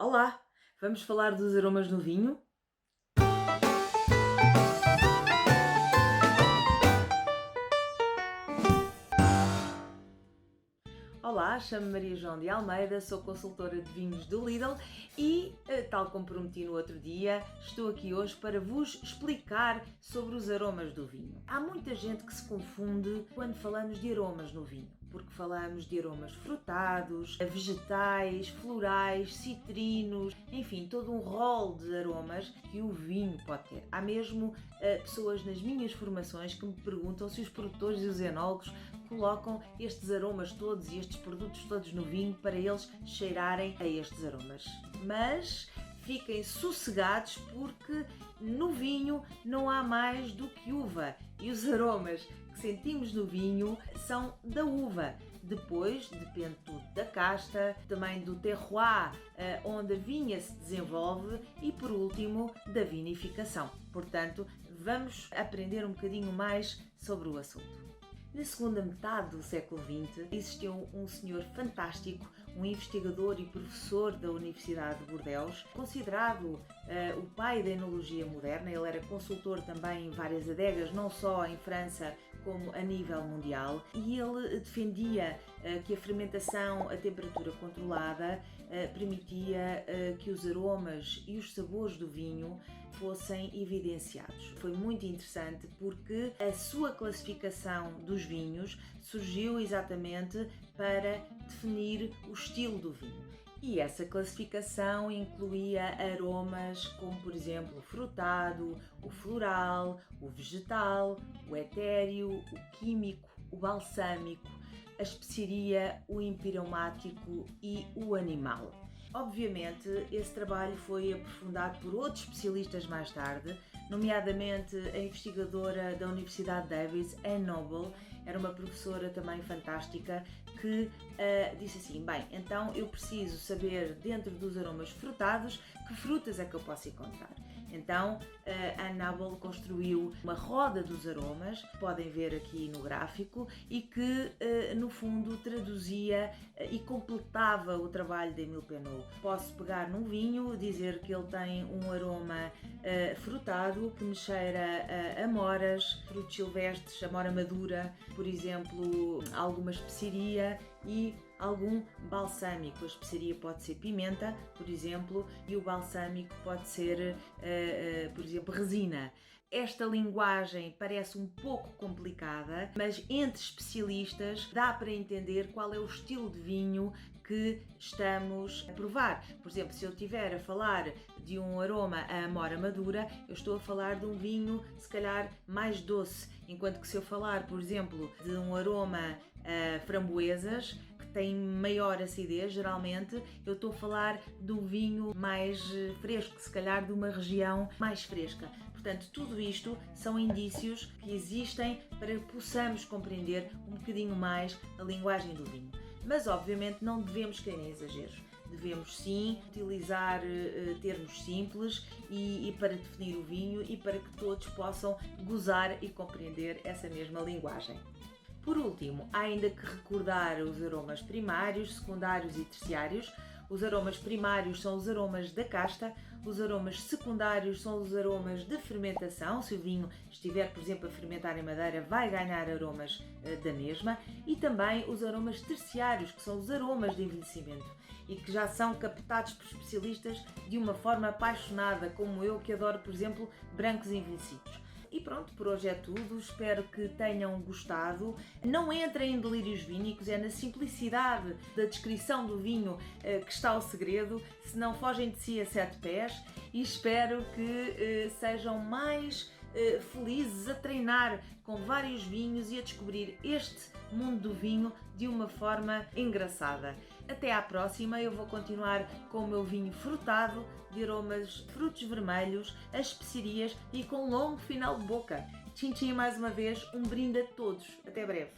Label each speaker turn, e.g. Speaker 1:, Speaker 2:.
Speaker 1: Olá, vamos falar dos aromas no vinho? Olá, chamo-me Maria João de Almeida, sou consultora de vinhos do Lidl e, tal como prometi no outro dia, estou aqui hoje para vos explicar sobre os aromas do vinho. Há muita gente que se confunde quando falamos de aromas no vinho, porque falamos de aromas frutados, vegetais, florais, citrinos, enfim, todo um rol de aromas que o vinho pode ter. Há mesmo pessoas nas minhas formações que me perguntam se os produtores e os enólogos colocam estes aromas todos e estes produtos todos no vinho para eles cheirarem a estes aromas. Mas fiquem sossegados porque no vinho não há mais do que uva e os aromas que sentimos no vinho são da uva. Depois depende tudo da casta, também do terroir onde a vinha se desenvolve e por último da vinificação. Portanto, vamos aprender um bocadinho mais sobre o assunto. Na segunda metade do século XX, existiu um senhor fantástico, um investigador e professor da Universidade de Bordeaux, considerado o pai da enologia moderna. Ele era consultor também em várias adegas, não só em França como a nível mundial, e ele defendia que a fermentação a temperatura controlada permitia que os aromas e os sabores do vinho fossem evidenciados. Foi muito interessante porque a sua classificação dos vinhos surgiu exatamente para definir o estilo do vinho. E essa classificação incluía aromas como, por exemplo, o frutado, o floral, o vegetal, o etéreo, o químico, o balsâmico, a especiaria, o empiromático e o animal. Obviamente, esse trabalho foi aprofundado por outros especialistas mais tarde, nomeadamente a investigadora da Universidade Davis, Anne Noble, era uma professora também fantástica, que disse assim, bem, então eu preciso saber dentro dos aromas frutados que frutas é que eu posso encontrar. Então, Anne Noble construiu uma roda dos aromas, podem ver aqui no gráfico, e que no fundo traduzia e completava o trabalho de Émile Pernod. Posso pegar num vinho, dizer que ele tem um aroma frutado, que me cheira a amoras, frutos silvestres, amora madura, por exemplo, alguma especiaria e algum balsâmico. A especiaria pode ser pimenta, por exemplo, e o balsâmico pode ser, por exemplo, resina. Esta linguagem parece um pouco complicada, mas entre especialistas dá para entender qual é o estilo de vinho que estamos a provar. Por exemplo, se eu estiver a falar de um aroma a amora madura, eu estou a falar de um vinho se calhar mais doce, enquanto que se eu falar, por exemplo, de um aroma a framboesas, que tem maior acidez, geralmente, eu estou a falar de um vinho mais fresco, se calhar de uma região mais fresca. Portanto, tudo isto são indícios que existem para que possamos compreender um bocadinho mais a linguagem do vinho. Mas, obviamente, não devemos cair em exageros. Devemos sim utilizar termos simples e para definir o vinho e para que todos possam gozar e compreender essa mesma linguagem. Por último, há ainda que recordar os aromas primários, secundários e terciários. Os aromas primários são os aromas da casta, os aromas secundários são os aromas de fermentação. Se o vinho estiver, por exemplo, a fermentar em madeira, vai ganhar aromas da mesma. E também os aromas terciários, que são os aromas de envelhecimento e que já são captados por especialistas de uma forma apaixonada, como eu, que adoro, por exemplo, brancos envelhecidos. E pronto, por hoje é tudo, espero que tenham gostado. Não entrem em delírios vínicos, é na simplicidade da descrição do vinho que está o segredo, se não fogem de si a sete pés, e espero que sejam mais felizes a treinar com vários vinhos e a descobrir este mundo do vinho de uma forma engraçada. Até à próxima, eu vou continuar com o meu vinho frutado, de aromas frutos vermelhos, as especiarias e com um longo final de boca. Tchim tchim mais uma vez, um brinde a todos. Até breve.